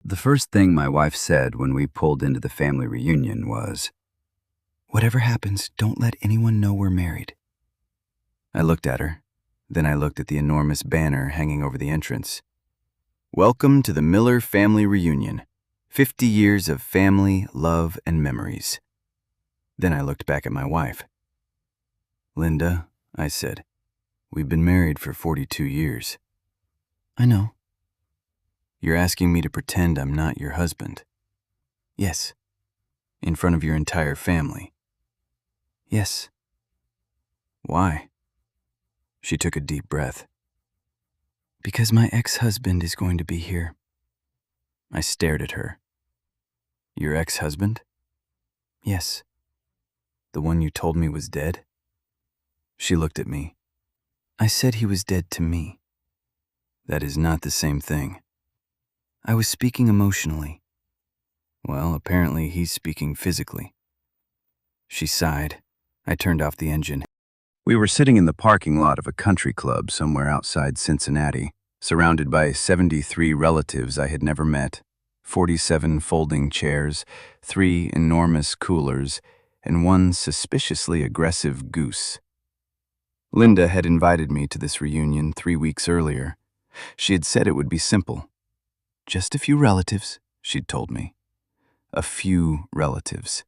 The first thing my wife said when we pulled into the family reunion was, "Whatever happens, don't let anyone know we're married." I looked at her. Then I looked at the enormous banner hanging over the entrance. "Welcome to the Miller Family Reunion. 50 years of family, love, and memories." Then I looked back at my wife. "Linda," I said, "we've been married for 42 years. "I know." "You're asking me to pretend I'm not your husband?" "Yes." "In front of your entire family?" "Yes." "Why?" She took a deep breath. "Because my ex-husband is going to be here." I stared at her. "Your ex-husband?" "Yes." "The one you told me was dead?" She looked at me. "I said he was dead to me." "That is not the same thing." "I was speaking emotionally." "Well, apparently he's speaking physically." She sighed. I turned off the engine. We were sitting in the parking lot of a country club somewhere outside Cincinnati, surrounded by 73 relatives I had never met, 47 folding chairs, 3 enormous coolers, and 1 suspiciously aggressive goose. Linda had invited me to this reunion 3 weeks earlier. She had said it would be simple. Just a few relatives, she'd told me. A few relatives.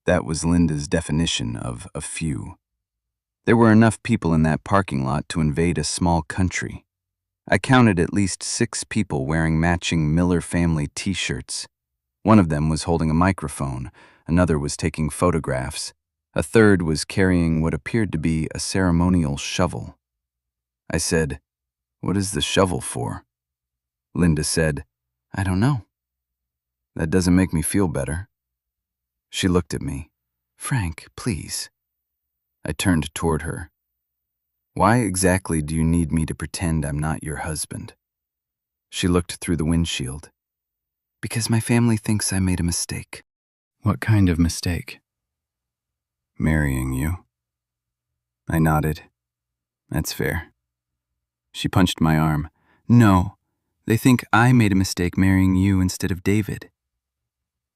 That was Linda's definition of a few. There were enough people in that parking lot to invade a small country. I counted at least 6 people wearing matching Miller family t-shirts. One of them was holding a microphone, another was taking photographs, a third was carrying what appeared to be a ceremonial shovel. I said, "What is the shovel for?" Linda said, "I don't know." "That doesn't make me feel better." She looked at me. "Frank, please." I turned toward her. "Why exactly do you need me to pretend I'm not your husband?" She looked through the windshield. "Because my family thinks I made a mistake." "What kind of mistake?" "Marrying you." I nodded. "That's fair." She punched my arm. "No, they think I made a mistake marrying you instead of David."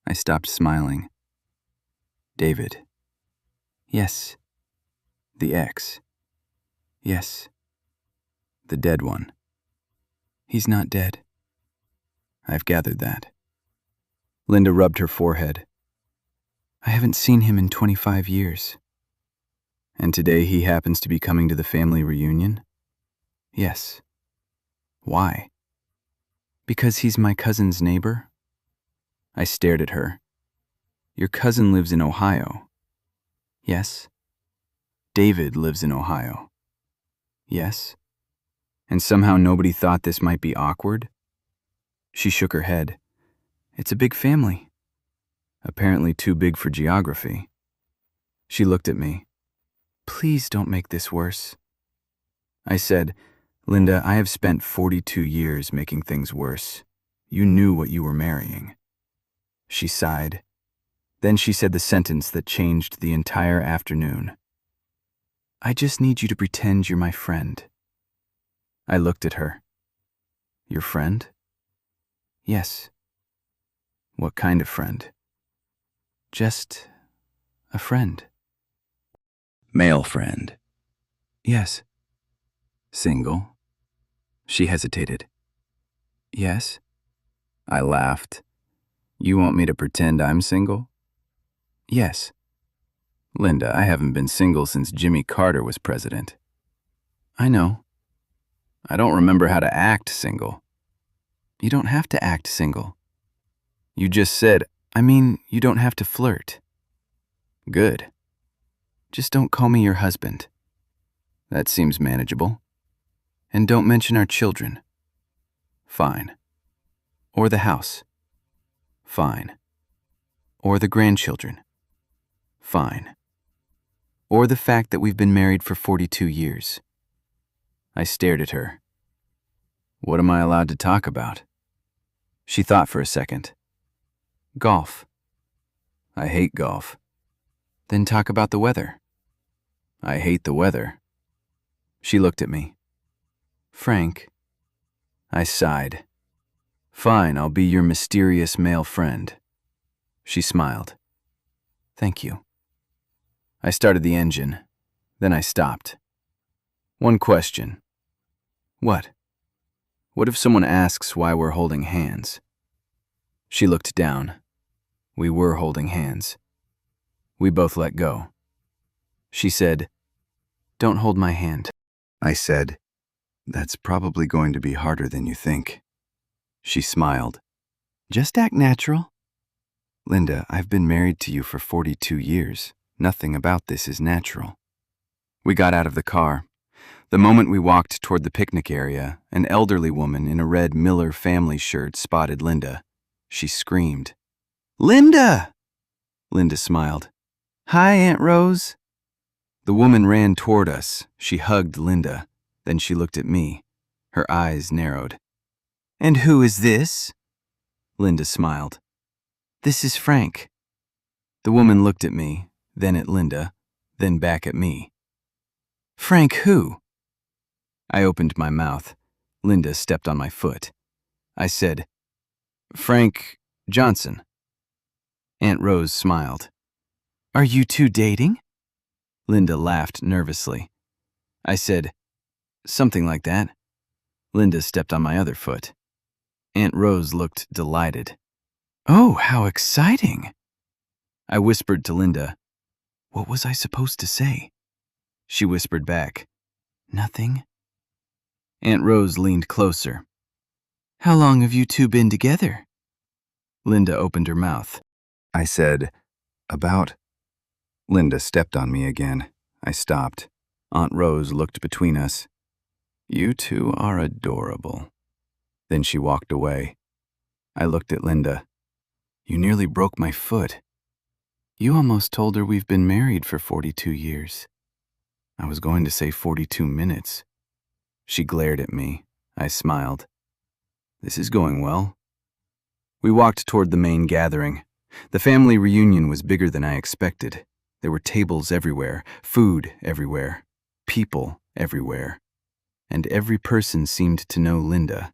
I stopped smiling. "David?" "Yes." "The ex?" "Yes." "The dead one?" "He's not dead." "I've gathered that." Linda rubbed her forehead. "I haven't seen him in 25 years. "And today he happens to be coming to the family reunion?" "Yes." "Why?" "Because he's my cousin's neighbor." I stared at her. "Your cousin lives in Ohio." "Yes." "David lives in Ohio." "Yes." "And somehow nobody thought this might be awkward?" She shook her head. "It's a big family." "Apparently too big for geography." She looked at me. "Please don't make this worse." I said, "Linda, I have spent 42 years making things worse. You knew what you were marrying." She sighed. Then she said the sentence that changed the entire afternoon. "I just need you to pretend you're my friend." I looked at her. "Your friend?" "Yes." "What kind of friend?" "Just a friend." "Male friend?" "Yes." "Single?" She hesitated. "Yes." I laughed. "You want me to pretend I'm single?" "Yes." "Linda, I haven't been single since Jimmy Carter was president." "I know." "I don't remember how to act single." "You don't have to act single." "You just said, you don't have to flirt." "Good." "Just don't call me your husband." "That seems manageable." "And don't mention our children." "Fine." "Or the house." "Fine." "Or the grandchildren." "Fine." "Or the fact that we've been married for 42 years." I stared at her. "What am I allowed to talk about?" She thought for a second. "Golf." "I hate golf." "Then talk about the weather." "I hate the weather." She looked at me. "Frank." I sighed. Fine, I'll be your mysterious male friend. She smiled. Thank you. I started the engine. Then I stopped. One question. What? What if someone asks why we're holding hands? She looked down. We were holding hands. We both let go. She said, "Don't hold my hand." I said, "That's probably going to be harder than you think." She smiled. "Just act natural." Linda, I've been married to you for 42 years. Nothing about this is natural. We got out of the car. The moment we walked toward the picnic area, an elderly woman in a red Miller family shirt spotted Linda. She screamed, "Linda!" Linda smiled. "Hi, Aunt Rose." The woman ran toward us. She hugged Linda. Then she looked at me. Her eyes narrowed. "And who is this?" Linda smiled. "This is Frank." The woman looked at me, then at Linda, then back at me. "Frank who?" I opened my mouth. Linda stepped on my foot. I said, "Frank Johnson." Aunt Rose smiled. "Are you two dating?" Linda laughed nervously. I said, "Something like that." Linda stepped on my other foot. Aunt Rose looked delighted. "Oh, how exciting!" I whispered to Linda, "What was I supposed to say?" She whispered back, "Nothing." Aunt Rose leaned closer. "How long have you two been together?" Linda opened her mouth. I said, "About." Linda stepped on me again. I stopped. Aunt Rose looked between us. "You two are adorable." Then she walked away. I looked at Linda. "You nearly broke my foot." "You almost told her we've been married for 42 years. I was going to say 42 minutes. She glared at me. I smiled. "This is going well." We walked toward the main gathering. The family reunion was bigger than I expected. There were tables everywhere, food everywhere, people everywhere. And every person seemed to know Linda.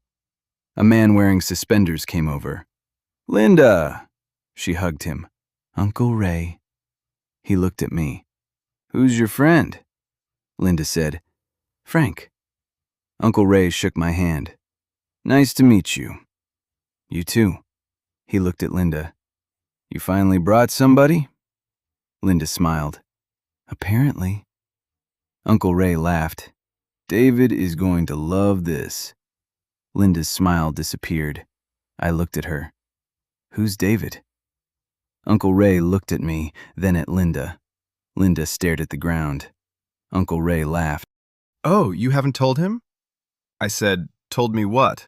A man wearing suspenders came over. "Linda!" She hugged him. "Uncle Ray." He looked at me. "Who's your friend?" Linda said, "Frank." Uncle Ray shook my hand. "Nice to meet you." "You too." He looked at Linda. "You finally brought somebody?" Linda smiled. "Apparently." Uncle Ray laughed. "David is going to love this." Linda's smile disappeared. I looked at her. "Who's David?" Uncle Ray looked at me, then at Linda. Linda stared at the ground. Uncle Ray laughed. "Oh, you haven't told him?" I said, "Told me what?"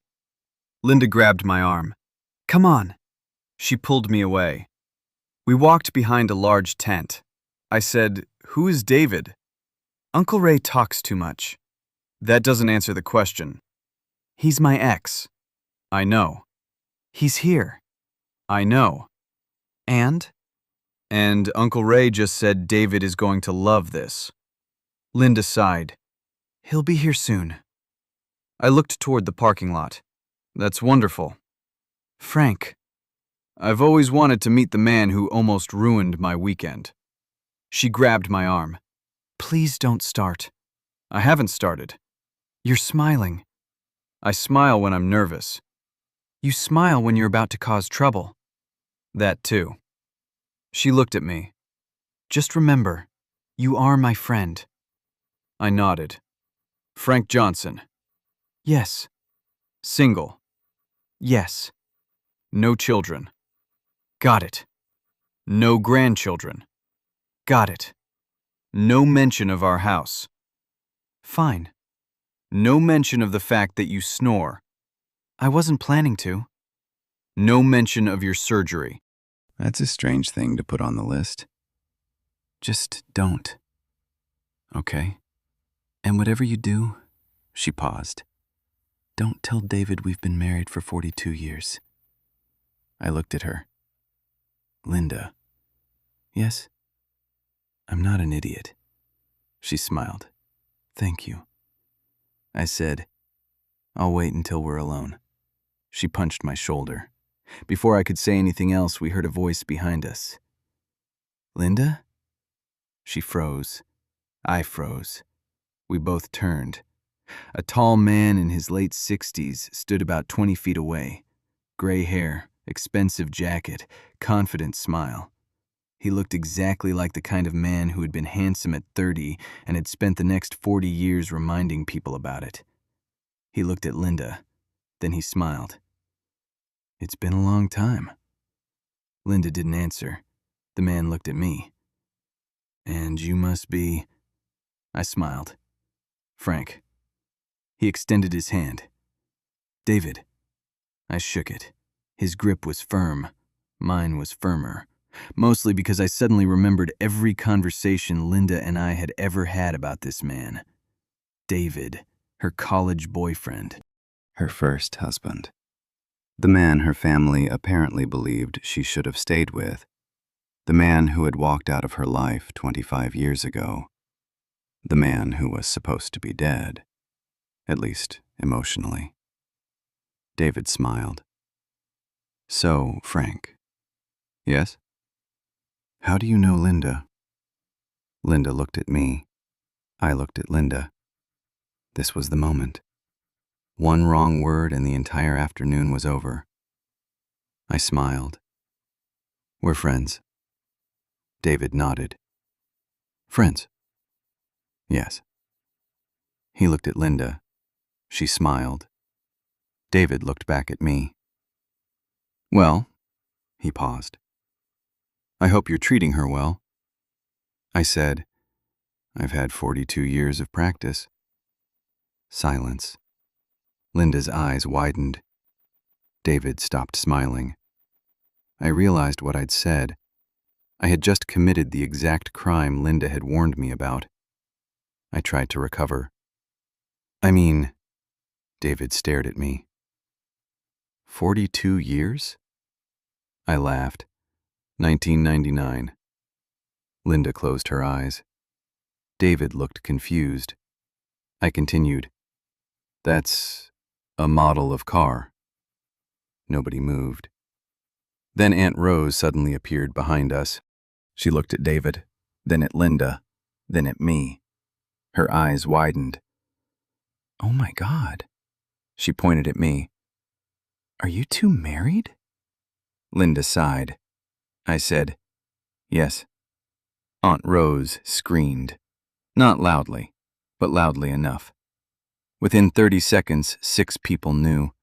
Linda grabbed my arm. "Come on." She pulled me away. We walked behind a large tent. I said, "Who is David?" "Uncle Ray talks too much." "That doesn't answer the question." "He's my ex." "I know." "He's here." "I know." "And?" "And Uncle Ray just said David is going to love this." Linda sighed. "He'll be here soon." I looked toward the parking lot. "That's wonderful." "Frank." "I've always wanted to meet the man who almost ruined my weekend." She grabbed my arm. "Please don't start." "I haven't started." "You're smiling." "I smile when I'm nervous." "You smile when you're about to cause trouble." "That too." She looked at me. "Just remember, you are my friend." I nodded. "Frank Johnson." "Yes." "Single." "Yes." "No children." "Got it." "No grandchildren." "Got it." "No mention of our house." "Fine." "No mention of the fact that you snore." "I wasn't planning to." "No mention of your surgery." That's a strange thing to put on the list. Just don't. Okay? And whatever you do, she paused. Don't tell David we've been married for 42 years. I looked at her. Linda. Yes? I'm not an idiot. She smiled. Thank you. I said, I'll wait until we're alone. She punched my shoulder. Before I could say anything else, we heard a voice behind us. "Linda?" She froze. I froze. We both turned. A tall man in his late 60s stood about 20 feet away. Gray hair, expensive jacket, confident smile. He looked exactly like the kind of man who had been handsome at 30 and had spent the next 40 years reminding people about it. He looked at Linda. Then he smiled. "It's been a long time." Linda didn't answer. The man looked at me. "And you must be—" I smiled. "Frank." He extended his hand. "David." I shook it. His grip was firm. Mine was firmer. Mostly because I suddenly remembered every conversation Linda and I had ever had about this man. David, her college boyfriend. Her first husband. The man her family apparently believed she should have stayed with. The man who had walked out of her life 25 years ago. The man who was supposed to be dead. At least, emotionally. David smiled. "So, Frank." "Yes?" "How do you know Linda?" Linda looked at me. I looked at Linda. This was the moment. One wrong word and the entire afternoon was over. I smiled. "We're friends." David nodded. "Friends?" "Yes." He looked at Linda. She smiled. David looked back at me. "Well," he paused. "I hope you're treating her well." I said, "I've had 42 years of practice." Silence. Linda's eyes widened. David stopped smiling. I realized what I'd said. I had just committed the exact crime Linda had warned me about. I tried to recover. "I mean," David stared at me. 42 years? I laughed. 1999. Linda closed her eyes. David looked confused. I continued. "That's a model of car." Nobody moved. Then Aunt Rose suddenly appeared behind us. She looked at David, then at Linda, then at me. Her eyes widened. "Oh my God." She pointed at me. "Are you two married?" Linda sighed. I said, "Yes." Aunt Rose screamed. Not loudly, but loudly enough. Within 30 seconds, 6 people knew.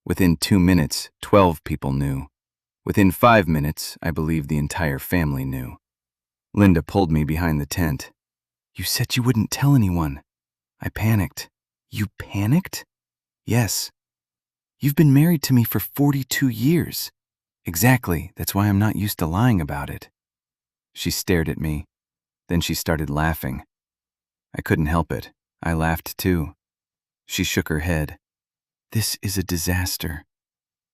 Within 2 minutes, 12 people knew. Within 5 minutes, I believe the entire family knew. Linda pulled me behind the tent. "You said you wouldn't tell anyone." I panicked. "You panicked?" "Yes. You've been married to me for 42 years. Exactly, that's why I'm not used to lying about it." She stared at me. Then she started laughing. I couldn't help it. I laughed too. She shook her head. "This is a disaster."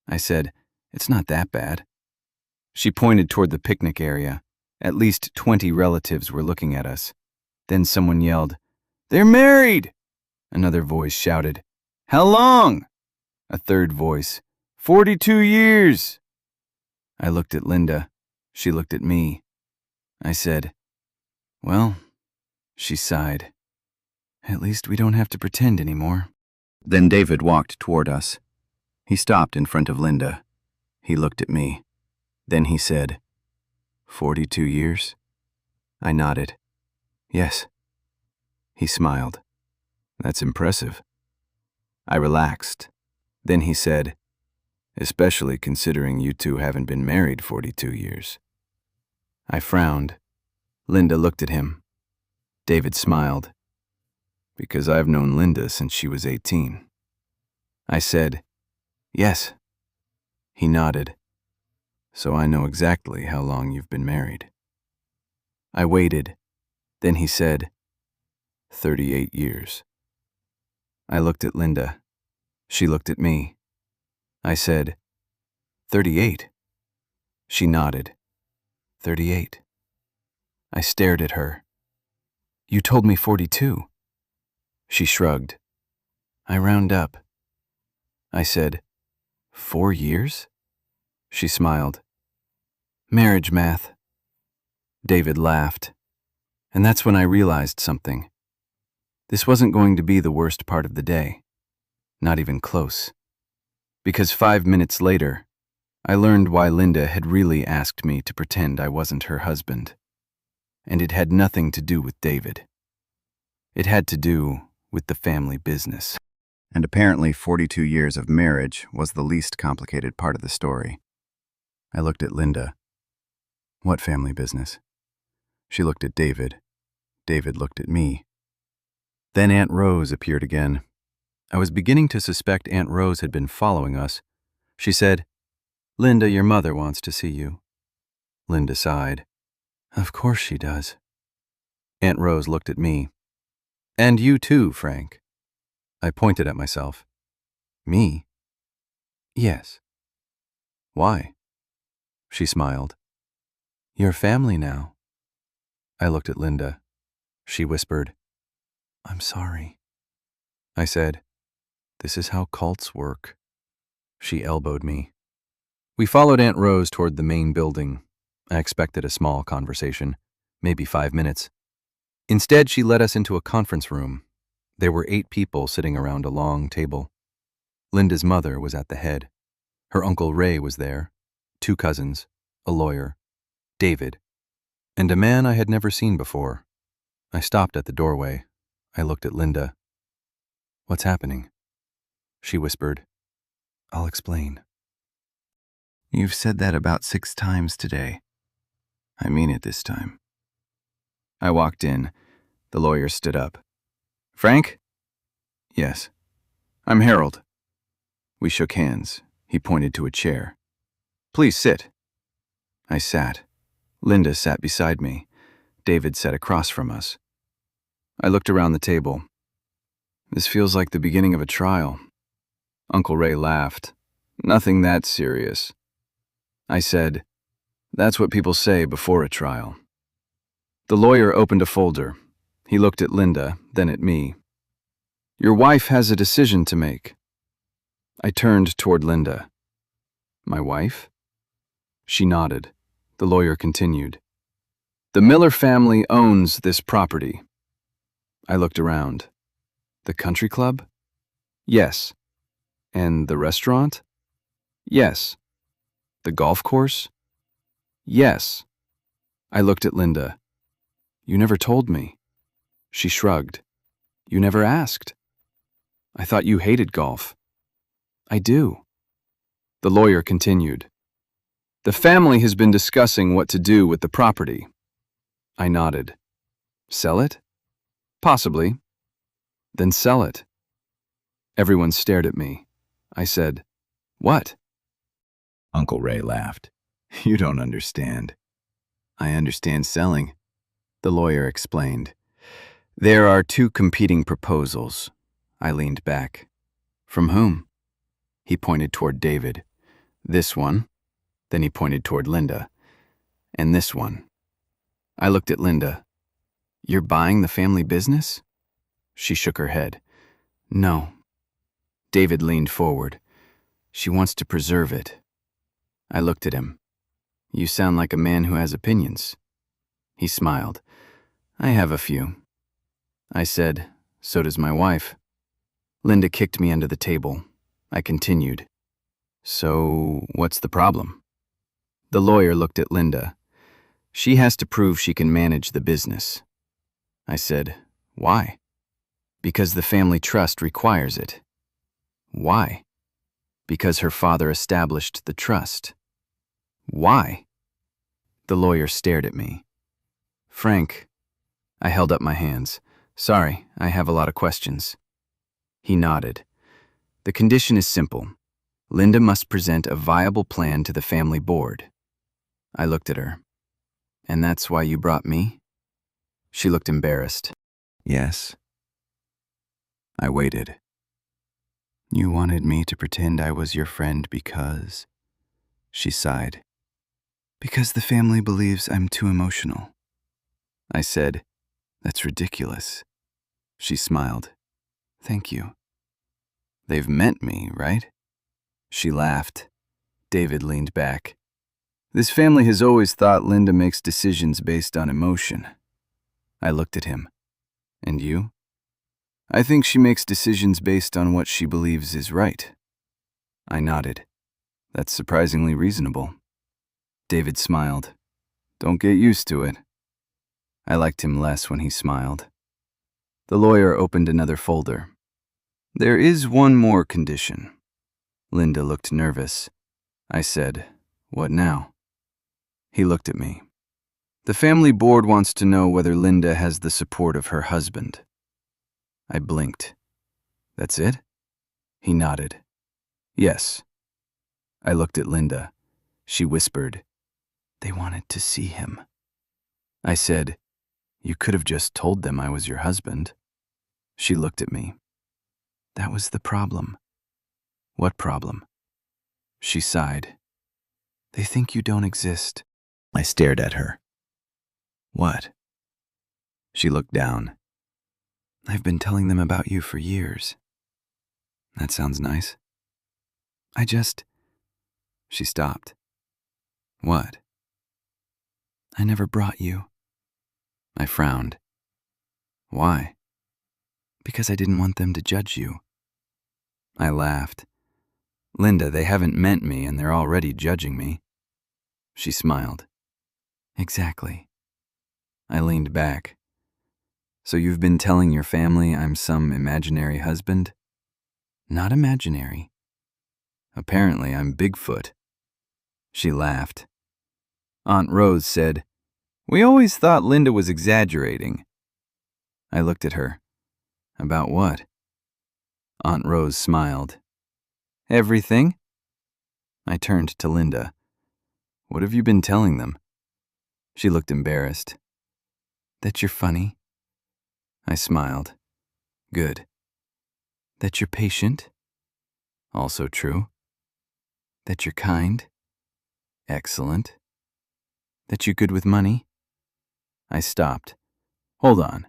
I said, "It's not that bad." She pointed toward the picnic area. At least 20 relatives were looking at us. Then someone yelled, "They're married!" Another voice shouted, "How long?" A third voice, "42 years!" I looked at Linda. She looked at me. I said, "Well," she sighed, "at least we don't have to pretend anymore." Then David walked toward us. He stopped in front of Linda. He looked at me. Then he said, 42 years? I nodded. "Yes." He smiled. "That's impressive." I relaxed. Then he said, "Especially considering you two haven't been married 42 years. I frowned. Linda looked at him. David smiled. "Because I've known Linda since she was 18. I said, "Yes." He nodded. "So I know exactly how long you've been married." I waited. Then he said, 38 years. I looked at Linda. She looked at me. I said, 38. She nodded. 38. I stared at her. "You told me 42. She shrugged. "I round up." I said, 4 years? She smiled. Marriage math. David laughed. And that's when I realized something. This wasn't going to be the worst part of the day. Not even close. Because 5 minutes later, I learned why Linda had really asked me to pretend I wasn't her husband. And it had nothing to do with David. It had to do with the family business. And apparently 42 years of marriage was the least complicated part of the story. I looked at Linda. What family business? She looked at David. David looked at me. Then Aunt Rose appeared again. I was beginning to suspect Aunt Rose had been following us. She said, "Linda, your mother wants to see you." Linda sighed. "Of course she does." Aunt Rose looked at me. "And you too, Frank." I pointed at myself. "Me?" "Yes." "Why?" She smiled. "You're family now." I looked at Linda. She whispered, "I'm sorry." I said, "This is how cults work." She elbowed me. We followed Aunt Rose toward the main building. I expected a small conversation, maybe 5 minutes. Instead, she led us into a conference room. There were 8 people sitting around a long table. Linda's mother was at the head. Her Uncle Ray was there, 2 cousins, a lawyer, David, and a man I had never seen before. I stopped at the doorway. I looked at Linda. "What's happening?" She whispered, "I'll explain." "You've said that about 6 times today. I mean it this time." I walked in. The lawyer stood up. "Frank?" "Yes." "I'm Harold." We shook hands. He pointed to a chair. "Please sit." I sat. Linda sat beside me. David sat across from us. I looked around the table. "This feels like the beginning of a trial." Uncle Ray laughed. "Nothing that serious." I said, "That's what people say before a trial." The lawyer opened a folder. He looked at Linda, then at me. "Your wife has a decision to make." I turned toward Linda. "My wife?" She nodded. The lawyer continued. "The Miller family owns this property." I looked around. "The country club?" "Yes." "And the restaurant?" "Yes." "The golf course?" "Yes." I looked at Linda. "You never told me." She shrugged. "You never asked." "I thought you hated golf." "I do." The lawyer continued. "The family has been discussing what to do with the property." I nodded. "Sell it?" "Possibly." "Then sell it." Everyone stared at me. I said, "What?" Uncle Ray laughed. "You don't understand." "I understand selling," the lawyer explained. "There are 2 competing proposals." I leaned back. "From whom?" He pointed toward David. "This one." Then he pointed toward Linda. "And this one." I looked at Linda. "You're buying the family business?" She shook her head. "No." David leaned forward. "She wants to preserve it." I looked at him. "You sound like a man who has opinions." He smiled. "I have a few." I said, "So does my wife." Linda kicked me under the table. I continued. "So, what's the problem?" The lawyer looked at Linda. "She has to prove she can manage the business." I said, "Why?" "Because the family trust requires it." "Why?" "Because her father established the trust." "Why?" The lawyer stared at me. "Frank," I held up my hands. "Sorry, I have a lot of questions." He nodded. "The condition is simple. Linda must present a viable plan to the family board." I looked at her. "And that's why you brought me?" She looked embarrassed. "Yes." I waited. "You wanted me to pretend I was your friend because—" She sighed. "Because the family believes I'm too emotional." I said, "That's ridiculous." She smiled. "Thank you." "They've met me, right?" She laughed. David leaned back. This family has always thought Linda makes decisions based on emotion. I looked at him. And you? I think she makes decisions based on what she believes is right. I nodded. That's surprisingly reasonable. David smiled. Don't get used to it. I liked him less when he smiled. The lawyer opened another folder. There is one more condition. Linda looked nervous. I said, What now? He looked at me. The family board wants to know whether Linda has the support of her husband. I blinked. That's it? He nodded. Yes. I looked at Linda. She whispered, They wanted to see him. I said, You could have just told them I was your husband. She looked at me. That was the problem. What problem? She sighed. They think you don't exist. I stared at her. What? She looked down. I've been telling them about you for years. That sounds nice. She stopped. What? I never brought you. I frowned. Why? Because I didn't want them to judge you. I laughed. Linda, they haven't met me and they're already judging me. She smiled. Exactly. I leaned back. So you've been telling your family I'm some imaginary husband? Not imaginary. Apparently I'm Bigfoot. She laughed. Aunt Rose said, We always thought Linda was exaggerating. I looked at her. About what? Aunt Rose smiled. Everything? I turned to Linda. What have you been telling them? She looked embarrassed. That you're funny? I smiled. Good. That you're patient? Also true. That you're kind? Excellent. That you're good with money? I stopped. Hold on.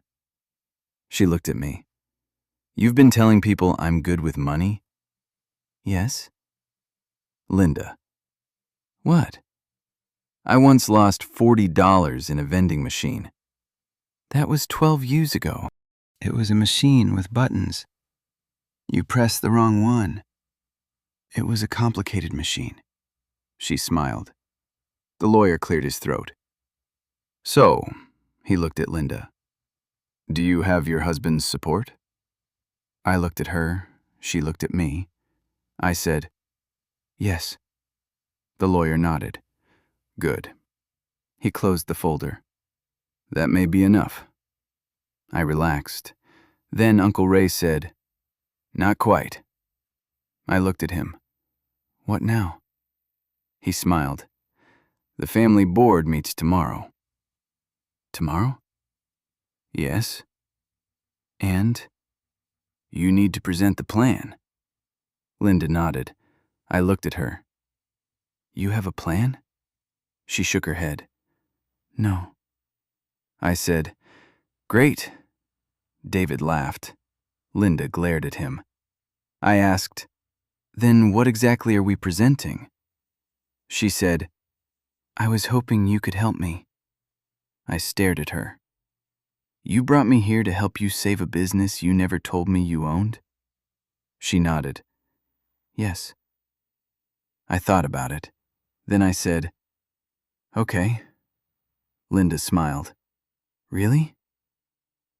She looked at me. You've been telling people I'm good with money? Yes. Linda. What? I once lost $40 in a vending machine. That was 12 years ago. It was a machine with buttons. You pressed the wrong one. It was a complicated machine. She smiled. The lawyer cleared his throat. So, he looked at Linda. Do you have your husband's support? I looked at her. She looked at me. I said, Yes. The lawyer nodded. Good. He closed the folder. That may be enough. I relaxed. Then Uncle Ray said, Not quite. I looked at him. What now? He smiled. The family board meets tomorrow. Tomorrow? Yes. And? You need to present the plan. Linda nodded. I looked at her. You have a plan? She shook her head. No. I said, Great. David laughed. Linda glared at him. I asked, Then what exactly are we presenting? She said, I was hoping you could help me. I stared at her. You brought me here to help you save a business you never told me you owned? She nodded. Yes. I thought about it. Then I said, Okay. Linda smiled. Really?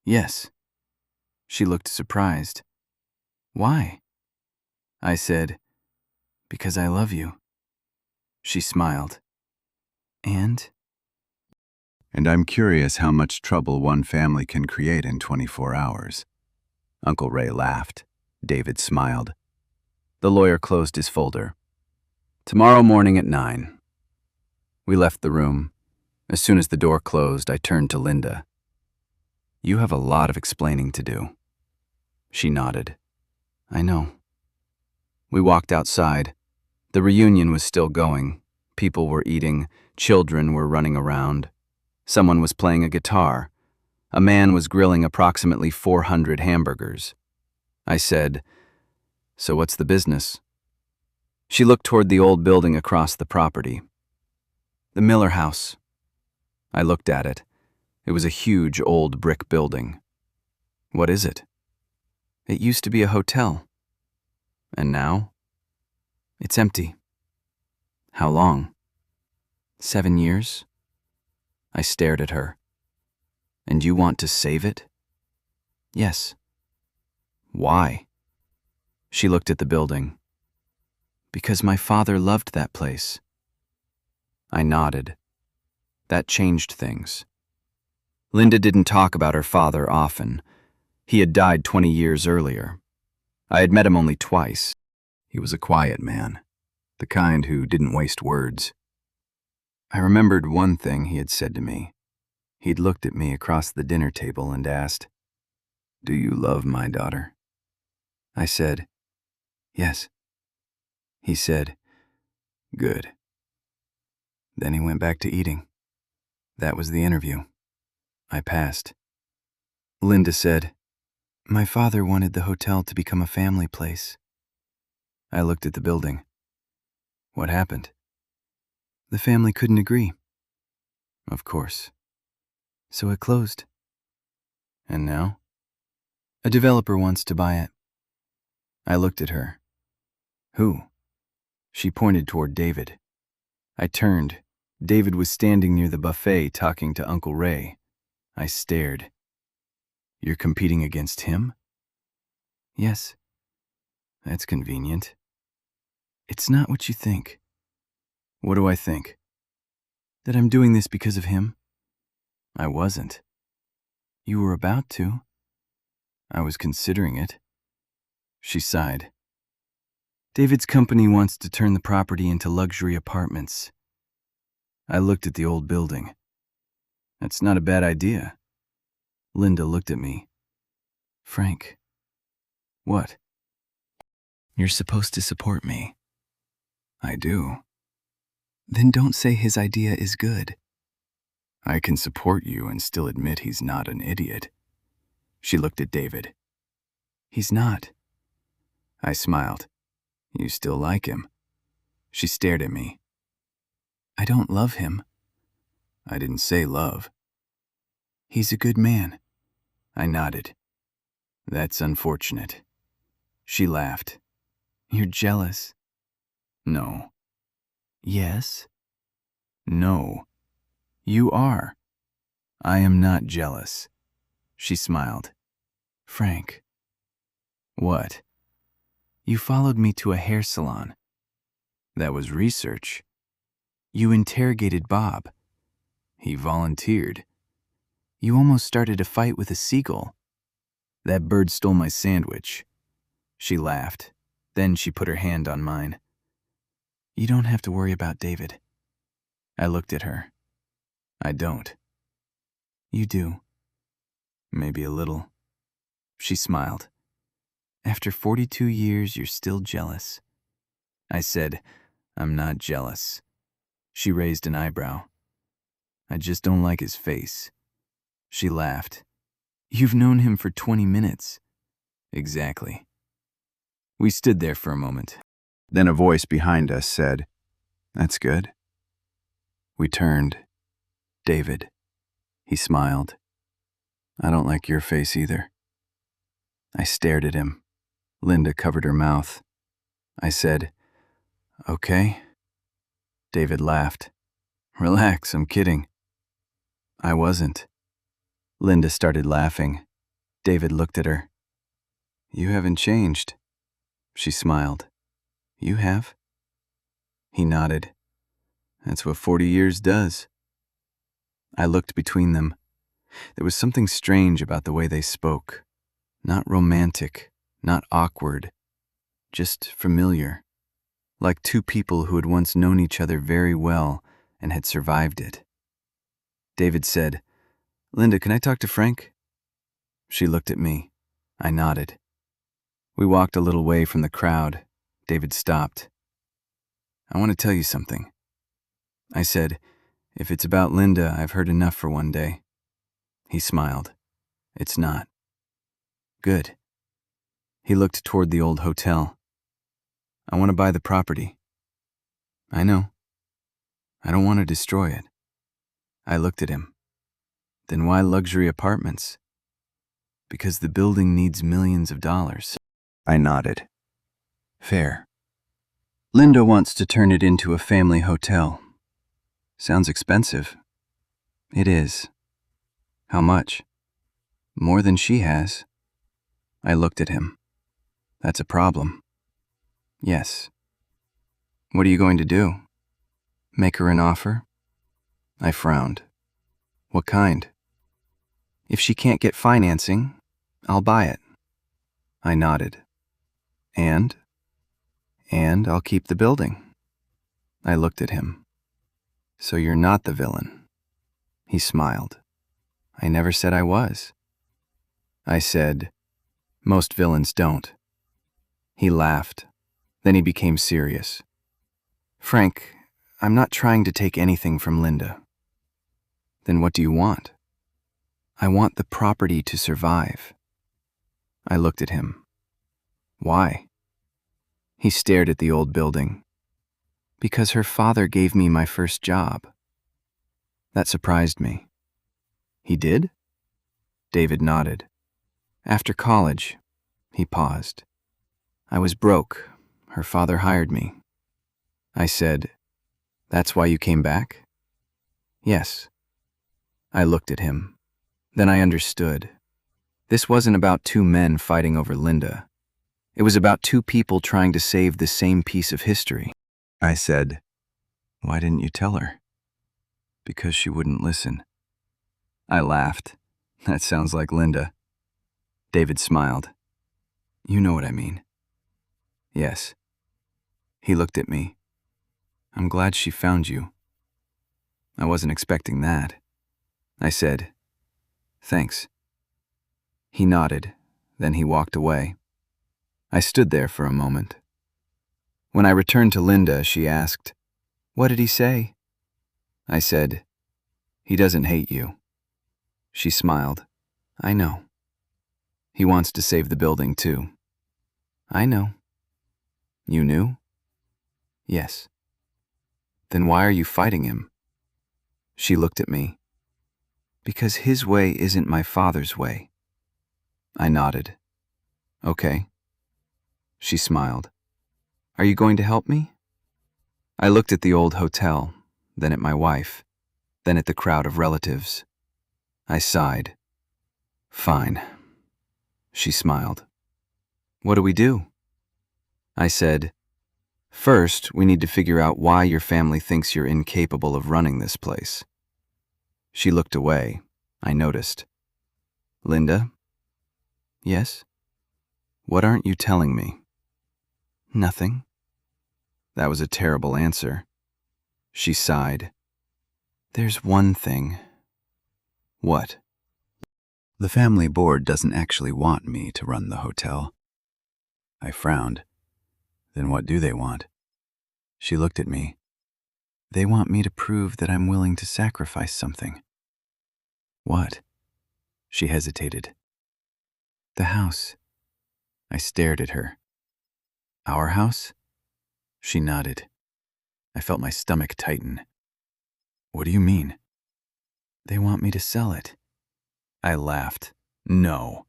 Yes. She looked surprised. Why? I said, Because I love you. She smiled. And I'm curious how much trouble one family can create in 24 hours. Uncle Ray laughed. David smiled. The lawyer closed his folder. Tomorrow morning at 9. We left the room. As soon as the door closed, I turned to Linda. You have a lot of explaining to do. She nodded. I know. We walked outside. The reunion was still going. People were eating. Children were running around. Someone was playing a guitar. A man was grilling approximately 400 hamburgers. I said, So what's the business? She looked toward the old building across the property. The Miller House. I looked at it. It was a huge old brick building. What is it? It used to be a hotel. And now? It's empty. How long? 7 years? I stared at her. And you want to save it? Yes. Why? She looked at the building. Because my father loved that place. I nodded. That changed things. Linda didn't talk about her father often. He had died 20 years earlier. I had met him only twice. He was a quiet man, the kind who didn't waste words. I remembered one thing he had said to me. He'd looked at me across the dinner table and asked, "Do you love my daughter?" I said, "Yes." He said, "Good." Then he went back to eating. That was the interview. I passed. Linda said, "My father wanted the hotel to become a family place." I looked at the building. What happened? The family couldn't agree. Of course. So it closed. And now? A developer wants to buy it. I looked at her. Who? She pointed toward David. I turned. David was standing near the buffet talking to Uncle Ray. I stared. You're competing against him? Yes. That's convenient. It's not what you think. What do I think? That I'm doing this because of him? I wasn't. You were about to. I was considering it. She sighed. David's company wants to turn the property into luxury apartments. I looked at the old building. That's not a bad idea. Linda looked at me. Frank. What? You're supposed to support me. I do. Then don't say his idea is good. I can support you and still admit he's not an idiot. She looked at David. He's not. I smiled. You still like him. She stared at me. I don't love him. I didn't say love. He's a good man. I nodded. That's unfortunate. She laughed. You're jealous. No. Yes. No. You are. I am not jealous. She smiled. Frank. What? You followed me to a hair salon. That was research. You interrogated Bob. He volunteered. You almost started a fight with a seagull. That bird stole my sandwich. She laughed. Then she put her hand on mine. You don't have to worry about David. I looked at her. I don't. You do. Maybe a little. She smiled. After 42 years, you're still jealous. I said, I'm not jealous. She raised an eyebrow. I just don't like his face. She laughed. You've known him for 20 minutes. Exactly. We stood there for a moment. Then a voice behind us said, That's good. We turned. David. He smiled. I don't like your face either. I stared at him. Linda covered her mouth. I said, Okay. David laughed. Relax, I'm kidding. I wasn't. Linda started laughing. David looked at her. You haven't changed. She smiled. You have? He nodded. That's what 40 years does. I looked between them. There was something strange about the way they spoke. Not romantic, not awkward, just familiar. Like two people who had once known each other very well and had survived it. David said, Linda, can I talk to Frank? She looked at me. I nodded. We walked a little way from the crowd. David stopped. I want to tell you something. I said, if it's about Linda, I've heard enough for one day. He smiled. It's not. Good. He looked toward the old hotel. I want to buy the property. I know. I don't want to destroy it. I looked at him. Then why luxury apartments? Because the building needs millions of dollars. I nodded. Fair. Linda wants to turn it into a family hotel. Sounds expensive. It is. How much? More than she has. I looked at him. That's a problem. Yes. What are you going to do? Make her an offer? I frowned. What kind? If she can't get financing, I'll buy it. I nodded. And? And I'll keep the building. I looked at him. So you're not the villain. He smiled. I never said I was. I said, most villains don't. He laughed. Then he became serious. Frank, I'm not trying to take anything from Linda. Then what do you want? I want the property to survive. I looked at him. Why? He stared at the old building. Because her father gave me my first job. That surprised me. He did? David nodded. After college, he paused. I was broke. Her father hired me. I said, that's why you came back? Yes. I looked at him. Then I understood. This wasn't about two men fighting over Linda. It was about two people trying to save the same piece of history. I said, why didn't you tell her? Because she wouldn't listen. I laughed. That sounds like Linda. David smiled. You know what I mean. Yes. He looked at me. I'm glad she found you. I wasn't expecting that. I said, thanks. He nodded, then he walked away. I stood there for a moment. When I returned to Linda, she asked, what did he say? I said, he doesn't hate you. She smiled. I know. He wants to save the building too. I know. You knew? Yes. Then why are you fighting him? She looked at me. Because his way isn't my father's way. I nodded. Okay. She smiled. Are you going to help me? I looked at the old hotel, then at my wife, then at the crowd of relatives. I sighed. Fine. She smiled. What do we do? I said, first, we need to figure out why your family thinks you're incapable of running this place. She looked away. I noticed. Linda? Yes? What aren't you telling me? Nothing. That was a terrible answer. She sighed. There's one thing. What? The family board doesn't actually want me to run the hotel. I frowned. Then what do they want? She looked at me. They want me to prove that I'm willing to sacrifice something. What? She hesitated. The house. I stared at her. Our house? She nodded. I felt my stomach tighten. What do you mean? They want me to sell it. I laughed. No.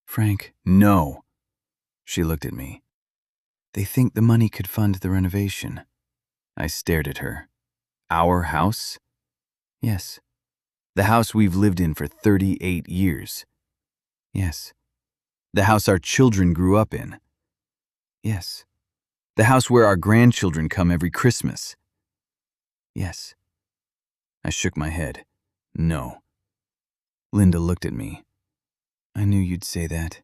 Frank, no. She looked at me. They think the money could fund the renovation. I stared at her. Our house? Yes. The house we've lived in for 38 years. Yes. The house our children grew up in. Yes. The house where our grandchildren come every Christmas. Yes. I shook my head. No. Linda looked at me. I knew you'd say that.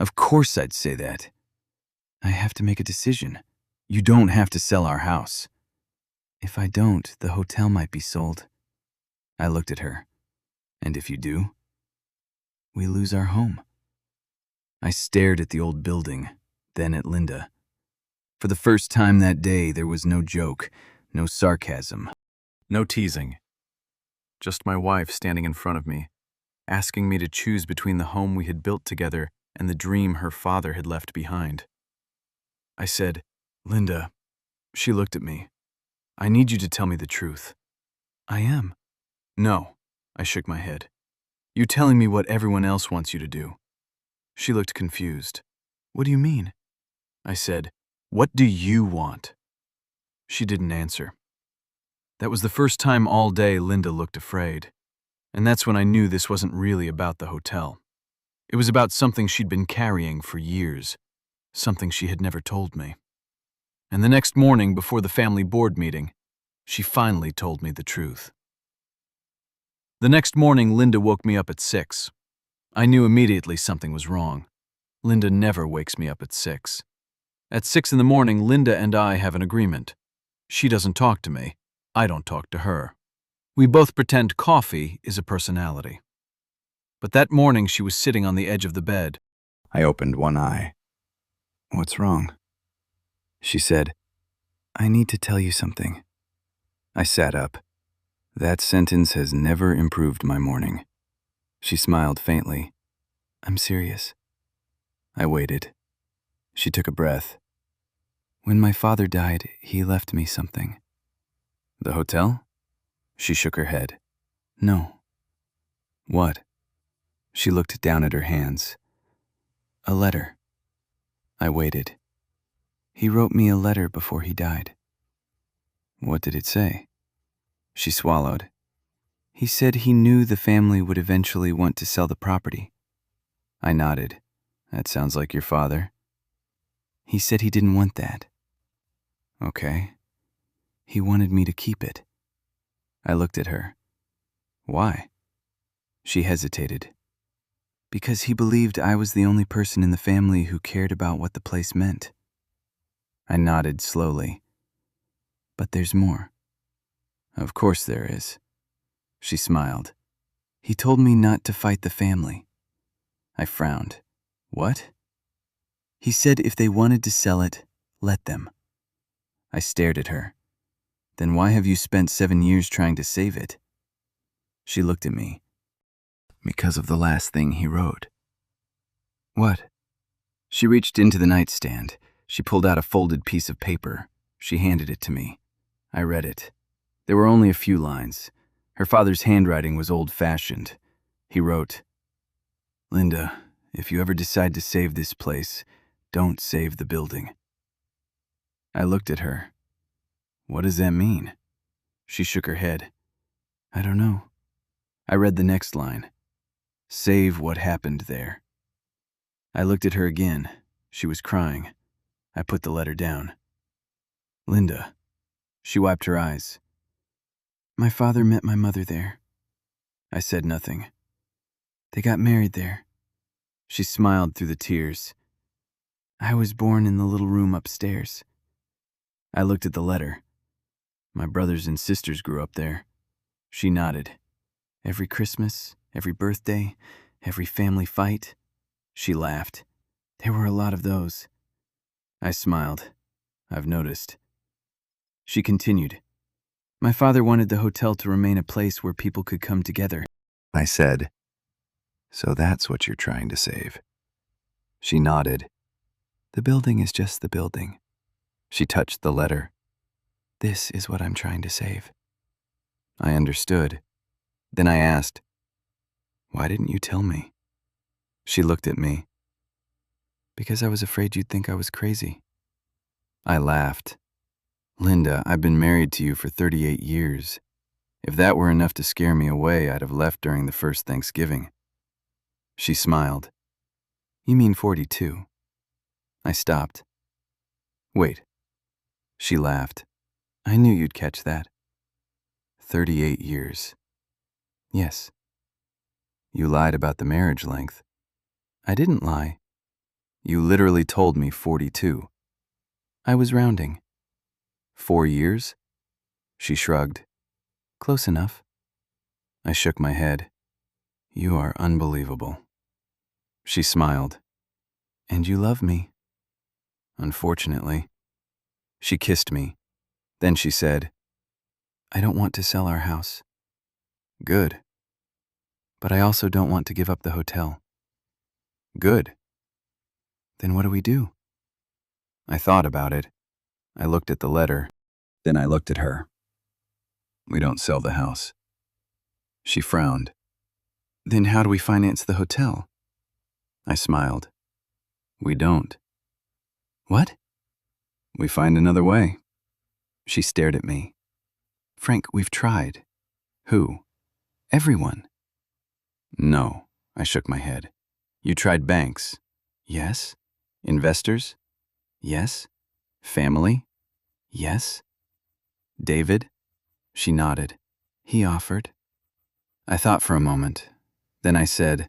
Of course I'd say that. I have to make a decision. You don't have to sell our house. If I don't, the hotel might be sold. I looked at her. And if you do? We lose our home. I stared at the old building, then at Linda. For the first time that day, there was no joke, no sarcasm, no teasing. Just my wife standing in front of me, asking me to choose between the home we had built together and the dream her father had left behind. I said, Linda. She looked at me. I need you to tell me the truth. I am. No, I shook my head. You're telling me what everyone else wants you to do. She looked confused. What do you mean? I said, what do you want? She didn't answer. That was the first time all day Linda looked afraid. And that's when I knew this wasn't really about the hotel. It was about something she'd been carrying for years, something she had never told me. And the next morning, before the family board meeting, she finally told me the truth. The next morning, Linda woke me up at 6. I knew immediately something was wrong. Linda never wakes me up at 6. At 6 in the morning, Linda and I have an agreement. She doesn't talk to me. I don't talk to her. We both pretend coffee is a personality. But that morning, she was sitting on the edge of the bed. I opened one eye. What's wrong? She said, I need to tell you something. I sat up. That sentence has never improved my morning. She smiled faintly. I'm serious. I waited. She took a breath. When my father died, he left me something. The hotel? She shook her head. No. What? She looked down at her hands. A letter. I waited. He wrote me a letter before he died. What did it say? She swallowed. He said he knew the family would eventually want to sell the property. I nodded. That sounds like your father. He said he didn't want that. Okay. He wanted me to keep it. I looked at her. Why? She hesitated. Because he believed I was the only person in the family who cared about what the place meant. I nodded slowly. But there's more. Of course there is. She smiled. He told me not to fight the family. I frowned. What? He said if they wanted to sell it, let them. I stared at her. Then why have you spent 7 years trying to save it? She looked at me. Because of the last thing he wrote. What? She reached into the nightstand. She pulled out a folded piece of paper. She handed it to me. I read it. There were only a few lines. Her father's handwriting was old-fashioned. He wrote, Linda, if you ever decide to save this place, don't save the building. I looked at her. What does that mean? She shook her head. I don't know. I read the next line. Save what happened there. I looked at her again. She was crying. I put the letter down. Linda. She wiped her eyes. My father met my mother there. I said nothing. They got married there. She smiled through the tears. I was born in the little room upstairs. I looked at the letter. My brothers and sisters grew up there. She nodded. Every Christmas, every birthday, every family fight. She laughed. There were a lot of those. I smiled. I've noticed. She continued. My father wanted the hotel to remain a place where people could come together. I said, so that's what you're trying to save. She nodded. The building is just the building. She touched the letter. This is what I'm trying to save. I understood. Then I asked, why didn't you tell me? She looked at me. Because I was afraid you'd think I was crazy. I laughed. Linda, I've been married to you for 38 years. If that were enough to scare me away, I'd have left during the first Thanksgiving. She smiled. You mean 42. I stopped. Wait. She laughed. I knew you'd catch that. 38 years. Yes. You lied about the marriage length. I didn't lie. You literally told me 42. I was rounding. 4 years? She shrugged. Close enough. I shook my head. You are unbelievable. She smiled. And you love me. Unfortunately. She kissed me. Then she said, I don't want to sell our house. Good. But I also don't want to give up the hotel. Good. Then what do we do? I thought about it. I looked at the letter. Then I looked at her. We don't sell the house. She frowned. Then how do we finance the hotel? I smiled. We don't. What? We find another way. She stared at me. Frank, we've tried. Who? Everyone. No, I shook my head. You tried banks. Yes. Investors. Yes. Family. Yes. David. She nodded. He offered. I thought for a moment. Then I said,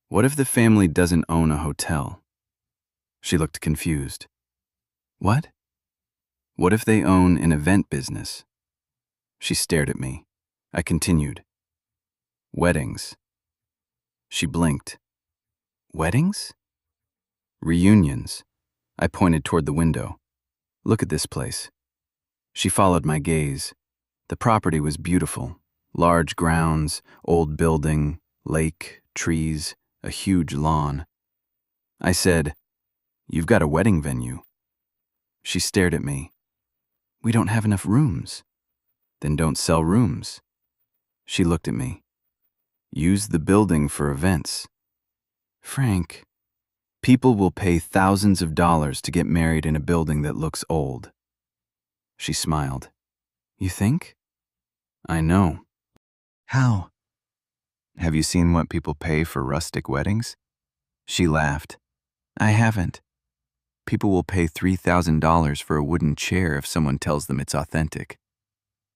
what if the family doesn't own a hotel? She looked confused. What? What if they own an event business? She stared at me. I continued. Weddings. She blinked. Weddings? Reunions. I pointed toward the window. Look at this place. She followed my gaze. The property was beautiful. Large grounds, old building, lake, trees, a huge lawn. I said, you've got a wedding venue. She stared at me. We don't have enough rooms. Then don't sell rooms. She looked at me. Use the building for events. Frank, people will pay thousands of dollars to get married in a building that looks old. She smiled. You think? I know. How? Have you seen what people pay for rustic weddings? She laughed. I haven't. People will pay $3,000 for a wooden chair if someone tells them it's authentic.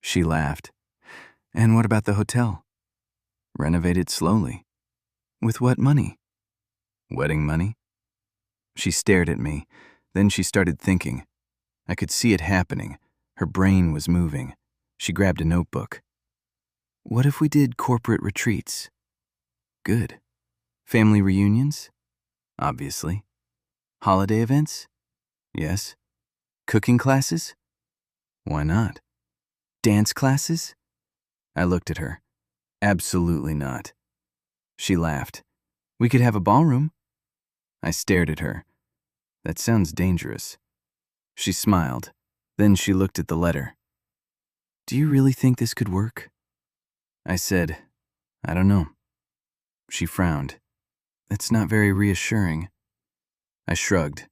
She laughed. And what about the hotel? Renovate it slowly. With what money? Wedding money? She stared at me. Then she started thinking. I could see it happening. Her brain was moving. She grabbed a notebook. What if we did corporate retreats? Good. Family reunions? Obviously. Holiday events? Yes. Cooking classes? Why not? Dance classes? I looked at her. Absolutely not. She laughed. We could have a ballroom. I stared at her. That sounds dangerous. She smiled. Then she looked at the letter. Do you really think this could work? I said, I don't know. She frowned. That's not very reassuring. I shrugged.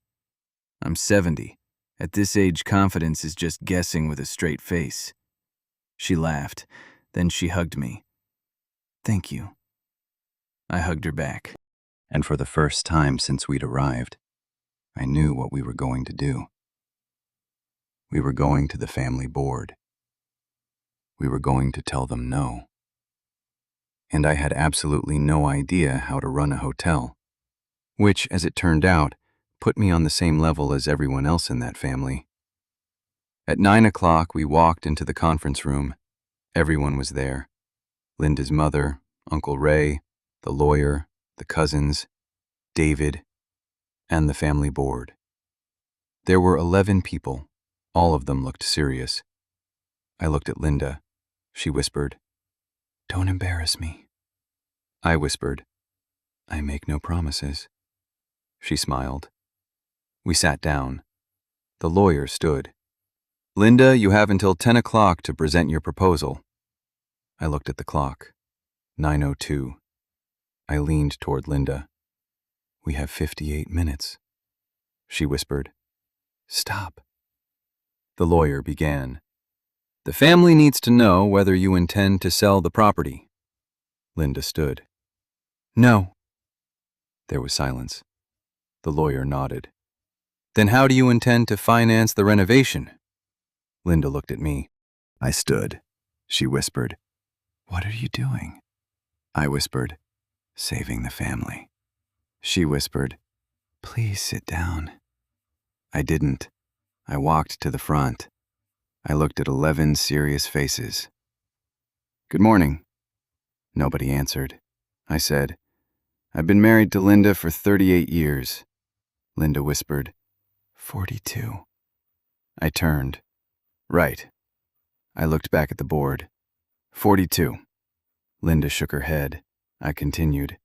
I'm 70. At this age, confidence is just guessing with a straight face. She laughed. Then she hugged me. Thank you. I hugged her back. And for the first time since we'd arrived, I knew what we were going to do. We were going to the family board. We were going to tell them no. And I had absolutely no idea how to run a hotel, which, as it turned out, put me on the same level as everyone else in that family. At 9 o'clock, we walked into the conference room. Everyone was there. Linda's mother, Uncle Ray, the lawyer, the cousins, David, and the family board. There were 11 people. All of them looked serious. I looked at Linda. She whispered, Don't embarrass me. I whispered, I make no promises. She smiled. We sat down. The lawyer stood. Linda, you have until 10 o'clock to present your proposal. I looked at the clock. 9:02. I leaned toward Linda. We have 58 minutes. She whispered, Stop. The lawyer began. The family needs to know whether you intend to sell the property. Linda stood. No. There was silence. The lawyer nodded. Then how do you intend to finance the renovation? Linda looked at me. I stood. She whispered, What are you doing? I whispered, Saving the family. She whispered, Please sit down. I didn't. I walked to the front. I looked at 11 serious faces. Good morning. Nobody answered. I said, I've been married to Linda for 38 years. Linda whispered, 42. I turned. Right. I looked back at the board. 42. Linda shook her head. I continued.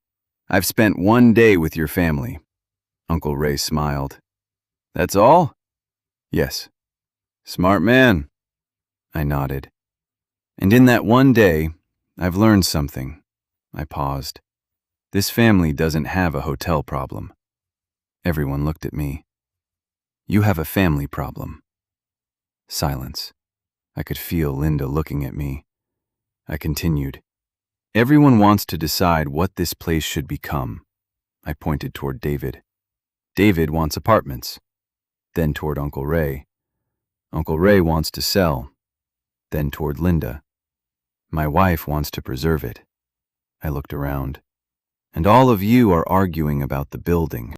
I've spent 1 day with your family. Uncle Ray smiled. That's all? Yes. Smart man. I nodded. And in that one day, I've learned something. I paused. This family doesn't have a hotel problem. Everyone looked at me. You have a family problem. Silence. I could feel Linda looking at me. I continued. Everyone wants to decide what this place should become. I pointed toward David. David wants apartments. Then toward Uncle Ray. Uncle Ray wants to sell. Then toward Linda. My wife wants to preserve it. I looked around. And all of you are arguing about the building.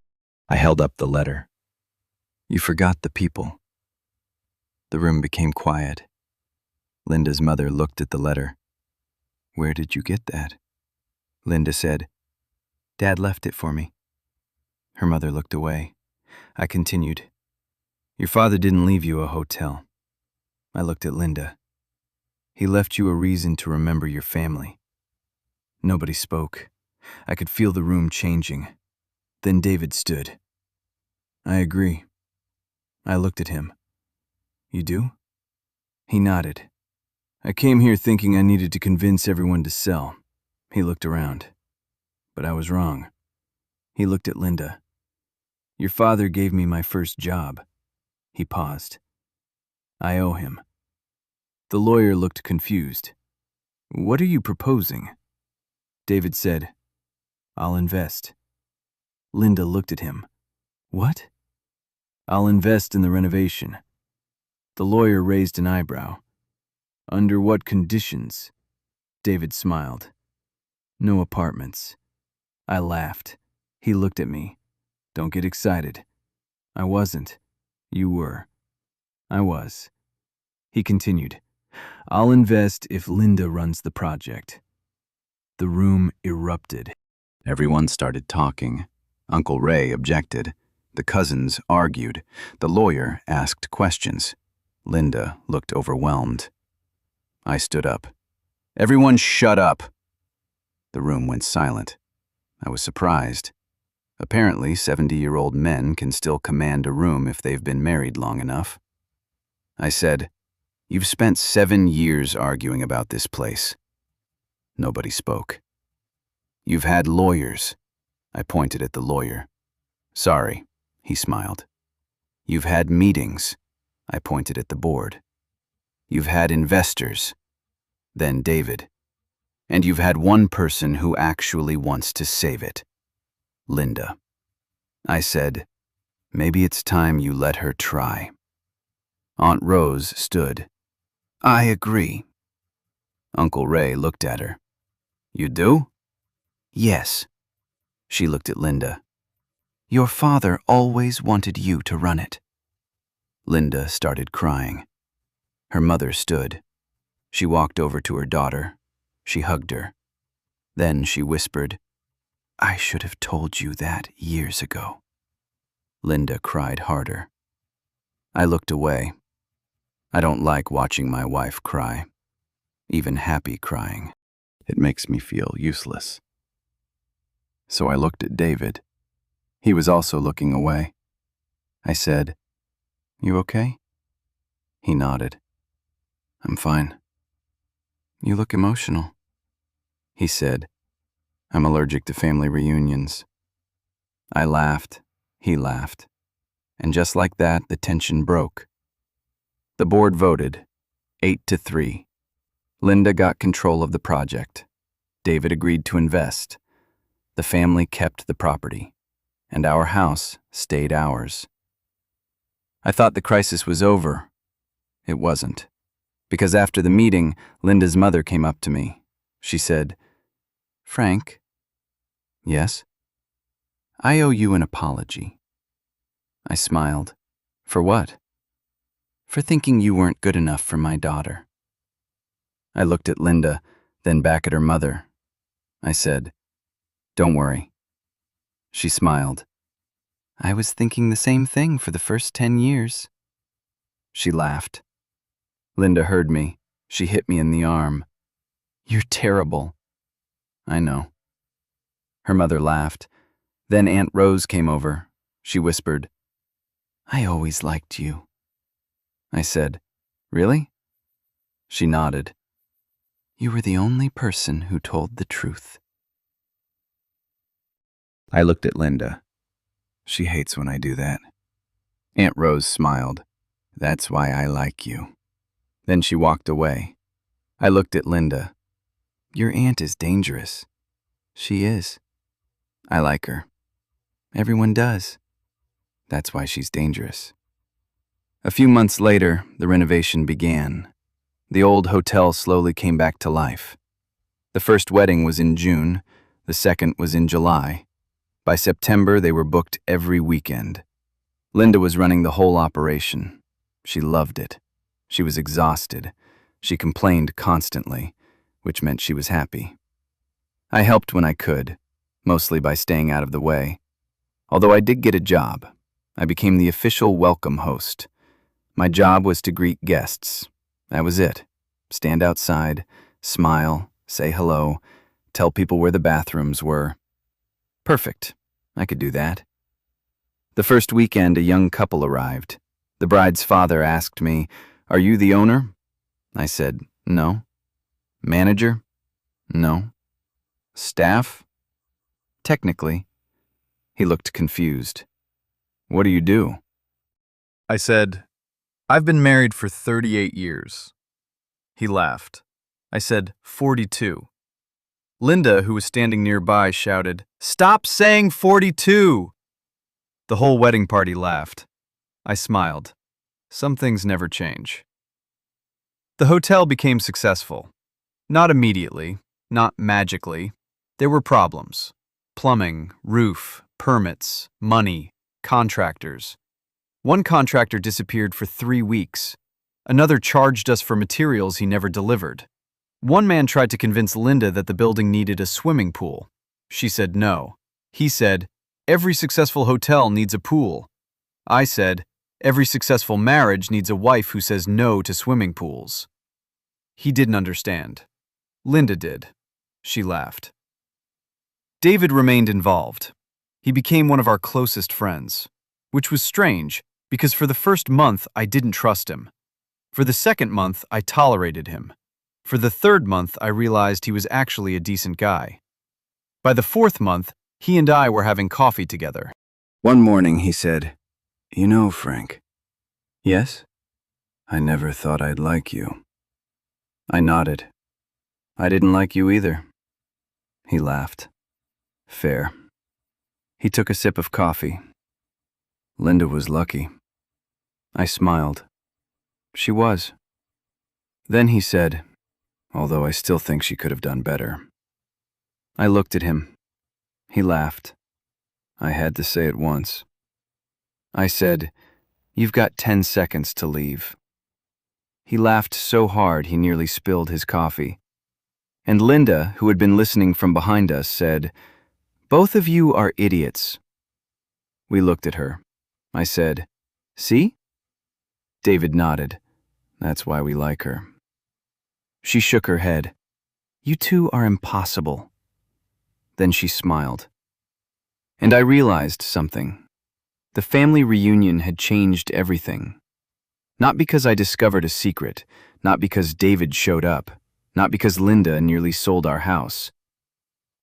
I held up the letter. You forgot the people. The room became quiet. Linda's mother looked at the letter. Where did you get that? Linda said, Dad left it for me. Her mother looked away. I continued. Your father didn't leave you a hotel. I looked at Linda. He left you a reason to remember your family. Nobody spoke. I could feel the room changing. Then David stood. I agree. I looked at him. You do? He nodded. I came here thinking I needed to convince everyone to sell. He looked around. But I was wrong. He looked at Linda. Your father gave me my first job. He paused. I owe him. The lawyer looked confused. What are you proposing? David said, I'll invest. Linda looked at him. What? I'll invest in the renovation. The lawyer raised an eyebrow. Under what conditions? David smiled. No apartments. I laughed. He looked at me. Don't get excited. I wasn't. You were. I was. He continued. I'll invest if Linda runs the project. The room erupted. Everyone started talking. Uncle Ray objected. The cousins argued. The lawyer asked questions. Linda looked overwhelmed. I stood up. Everyone shut up. The room went silent. I was surprised. Apparently, 70-year-old men can still command a room if they've been married long enough. I said, You've spent 7 years arguing about this place. Nobody spoke. You've had lawyers. I pointed at the lawyer. Sorry, he smiled. You've had meetings. I pointed at the board. You've had investors. Then David. And you've had one person who actually wants to save it. Linda. I said, maybe it's time you let her try. Aunt Rose stood. I agree. Uncle Ray looked at her. You do? Yes. She looked at Linda. Your father always wanted you to run it. Linda started crying. Her mother stood. She walked over to her daughter. She hugged her. Then she whispered, I should have told you that years ago. Linda cried harder. I looked away. I don't like watching my wife cry, even happy crying. It makes me feel useless. So I looked at David. He was also looking away. I said, You okay? He nodded. I'm fine. You look emotional. He said, I'm allergic to family reunions. I laughed. He laughed. And just like that, the tension broke. The board voted, 8-3. Linda got control of the project. David agreed to invest. The family kept the property, and our house stayed ours. I thought the crisis was over. It wasn't. Because after the meeting, Linda's mother came up to me. She said, Frank. Yes? I owe you an apology. I smiled. For what? For thinking you weren't good enough for my daughter. I looked at Linda, then back at her mother. I said, Don't worry. She smiled. I was thinking the same thing for the first 10 years. She laughed. Linda heard me. She hit me in the arm. You're terrible. I know. Her mother laughed. Then Aunt Rose came over. She whispered, I always liked you. I said, Really? She nodded. You were the only person who told the truth. I looked at Linda. She hates when I do that. Aunt Rose smiled. That's why I like you. Then she walked away. I looked at Linda. Your aunt is dangerous. She is. I like her. Everyone does. That's why she's dangerous. A few months later, the renovation began. The old hotel slowly came back to life. The first wedding was in June. The second was in July. By September, they were booked every weekend. Linda was running the whole operation. She loved it. She was exhausted. She complained constantly, which meant she was happy. I helped when I could, mostly by staying out of the way. Although I did get a job, I became the official welcome host. My job was to greet guests. That was it. Stand outside, smile, say hello, tell people where the bathrooms were. Perfect. I could do that. The first weekend, a young couple arrived. The bride's father asked me, "Are you the owner?" I said, "No." "Manager?" "No." "Staff?" "Technically." He looked confused. "What do you do?" I said, I've been married for 38 years. He laughed. I said, 42. Linda, who was standing nearby, shouted, "Stop saying 42!" The whole wedding party laughed. I smiled. Some things never change. The hotel became successful. Not immediately, not magically. There were problems. Plumbing, roof, permits, money, contractors. One contractor disappeared for 3 weeks. Another charged us for materials he never delivered. One man tried to convince Linda that the building needed a swimming pool. She said no. He said, "Every successful hotel needs a pool." I said, "Every successful marriage needs a wife who says no to swimming pools." He didn't understand. Linda did. She laughed. David remained involved. He became one of our closest friends, which was strange because for the first month I didn't trust him. For the second month I tolerated him. For the third month I realized he was actually a decent guy. By the fourth month, he and I were having coffee together. One morning he said, "You know, Frank." "Yes?" "I never thought I'd like you." I nodded. "I didn't like you either." He laughed. "Fair." He took a sip of coffee. "Linda was lucky." I smiled. She was. Then he said, "Although I still think she could have done better." I looked at him. He laughed. I had to say it once. I said, "You've got 10 seconds to leave." He laughed so hard he nearly spilled his coffee. And Linda, who had been listening from behind us, said, "Both of you are idiots." We looked at her. I said, "See?" David nodded. That's why we like her. She shook her head. "You two are impossible." Then she smiled. And I realized something. The family reunion had changed everything. Not because I discovered a secret, not because David showed up, not because Linda nearly sold our house.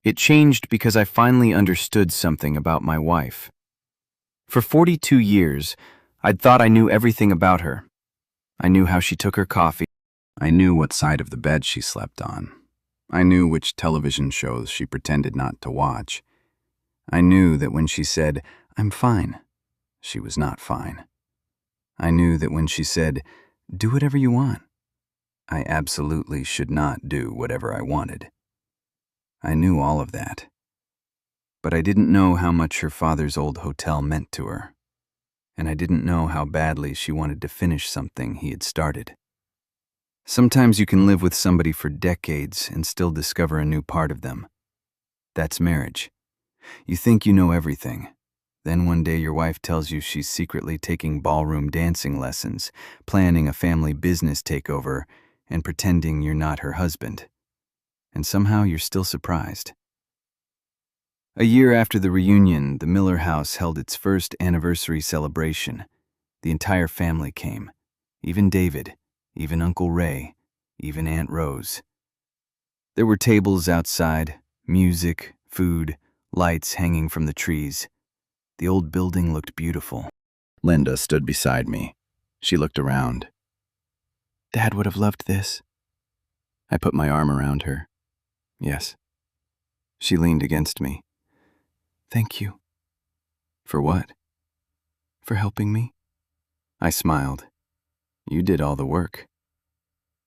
It changed because I finally understood something about my wife. For 42 years, I'd thought I knew everything about her. I knew how she took her coffee. I knew what side of the bed she slept on. I knew which television shows she pretended not to watch. I knew that when she said, "I'm fine," she was not fine. I knew that when she said, "Do whatever you want," I absolutely should not do whatever I wanted. I knew all of that. But I didn't know how much her father's old hotel meant to her. And I didn't know how badly she wanted to finish something he had started. Sometimes you can live with somebody for decades and still discover a new part of them. That's marriage. You think you know everything. Then one day your wife tells you she's secretly taking ballroom dancing lessons, planning a family business takeover, and pretending you're not her husband. And somehow you're still surprised. A year after the reunion, the Miller house held its first anniversary celebration. The entire family came. Even David, even Uncle Ray, even Aunt Rose. There were tables outside, music, food, lights hanging from the trees. The old building looked beautiful. Linda stood beside me. She looked around. Dad would have loved this. I put my arm around her. Yes. She leaned against me. Thank you. For what? For helping me? I smiled. You did all the work.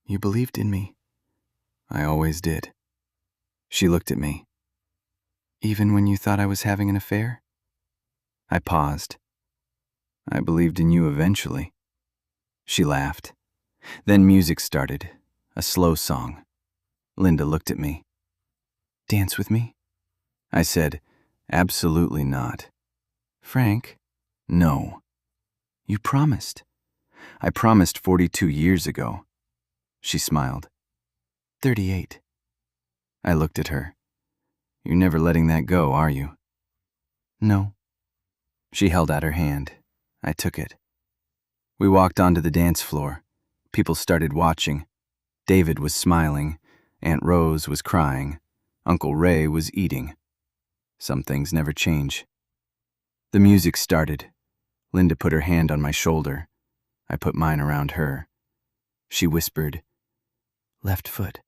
You believed in me. I always did. She looked at me. Even when you thought I was having an affair? I paused. I believed in you eventually. She laughed. Then music started, a slow song. Linda looked at me. Dance with me? I said, absolutely not. Frank? No. You promised. I promised 42 years ago. She smiled. 38. I looked at her. You're never letting that go, are you? No. She held out her hand. I took it. We walked onto the dance floor. People started watching. David was smiling. Aunt Rose was crying. Uncle Ray was eating. Some things never change. The music started. Linda put her hand on my shoulder. I put mine around her. She whispered, left foot.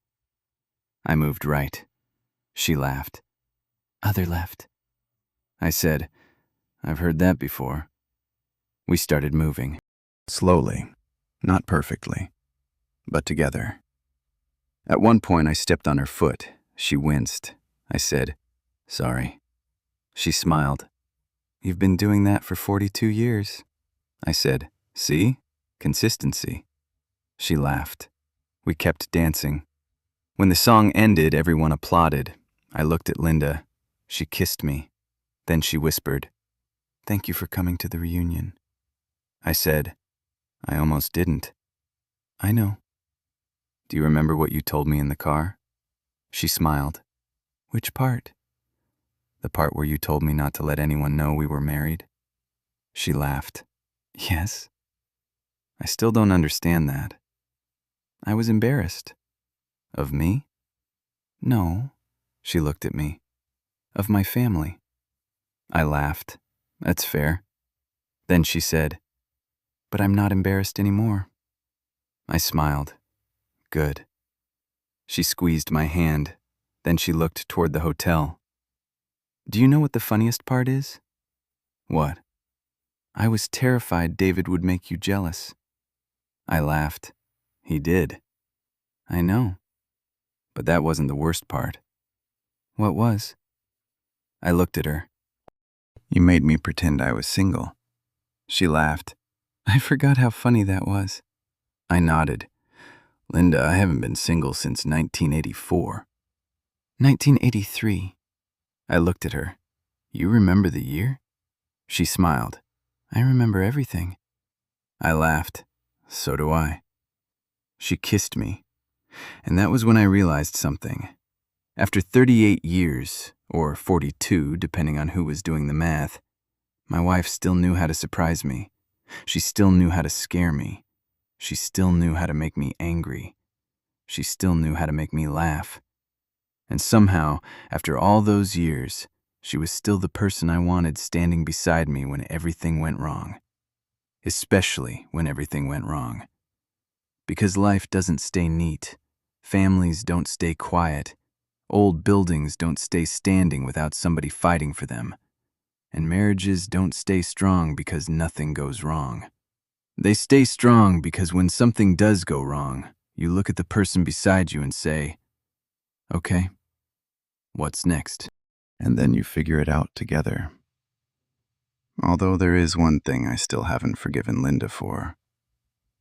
I moved right. She laughed. Other left. I said, I've heard that before. We started moving. Slowly, not perfectly, but together. At one point, I stepped on her foot. She winced. I said, sorry. She smiled. You've been doing that for 42 years. I said, see? Consistency. She laughed. We kept dancing. When the song ended, everyone applauded. I looked at Linda. She kissed me. Then she whispered, thank you for coming to the reunion. I said, I almost didn't. I know. Do you remember what you told me in the car? She smiled. Which part? The part where you told me not to let anyone know we were married? She laughed. Yes. I still don't understand that. I was embarrassed. Of me? No. She looked at me. Of my family. I laughed. That's fair. Then she said, but I'm not embarrassed anymore. I smiled. Good. She squeezed my hand. Then she looked toward the hotel. Do you know what the funniest part is? What? I was terrified David would make you jealous. I laughed. He did. I know. But that wasn't the worst part. What was? I looked at her. You made me pretend I was single. She laughed. I forgot how funny that was. I nodded. Linda, I haven't been single since 1984. 1983. I looked at her. You remember the year? She smiled. I remember everything. I laughed. So do I. She kissed me. And that was when I realized something. After 38 years, or 42, depending on who was doing the math, my wife still knew how to surprise me. She still knew how to scare me. She still knew how to make me angry. She still knew how to make me laugh. And somehow, after all those years, she was still the person I wanted standing beside me when everything went wrong. Especially when everything went wrong. Because life doesn't stay neat. Families don't stay quiet. Old buildings don't stay standing without somebody fighting for them. And marriages don't stay strong because nothing goes wrong. They stay strong because when something does go wrong, you look at the person beside you and say, okay, what's next? And then you figure it out together. Although there is one thing I still haven't forgiven Linda for.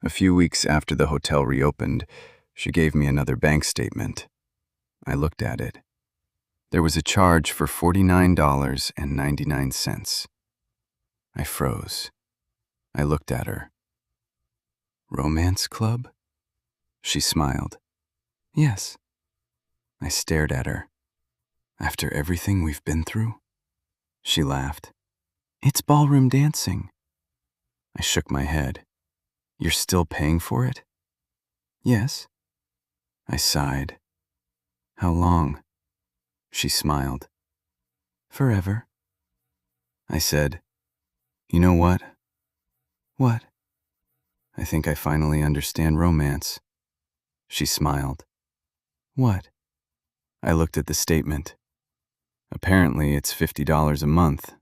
A few weeks after the hotel reopened, she gave me another bank statement. I looked at it. There was a charge for $49.99. I froze. I looked at her. Romance club? She smiled. Yes. I stared at her. After everything we've been through? She laughed. It's ballroom dancing. I shook my head. You're still paying for it? Yes. I sighed. How long? She smiled. Forever. I said, You know what? What? I think I finally understand romance. She smiled. What? I looked at the statement. Apparently, it's $50 a month.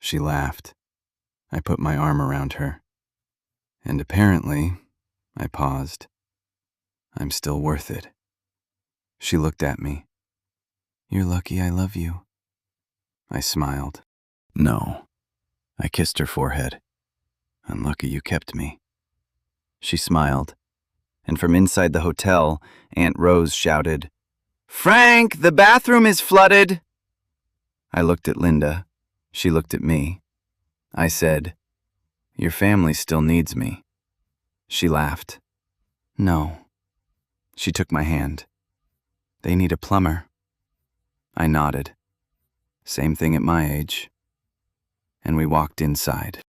She laughed. I put my arm around her. And apparently, I paused. I'm still worth it. She looked at me. You're lucky I love you. I smiled. No. I kissed her forehead. Unlucky you kept me. She smiled, and from inside the hotel, Aunt Rose shouted, Frank, the bathroom is flooded! I looked at Linda. She looked at me. I said, Your family still needs me. She laughed. No. She took my hand. They need a plumber. I nodded. Same thing at my age. And we walked inside.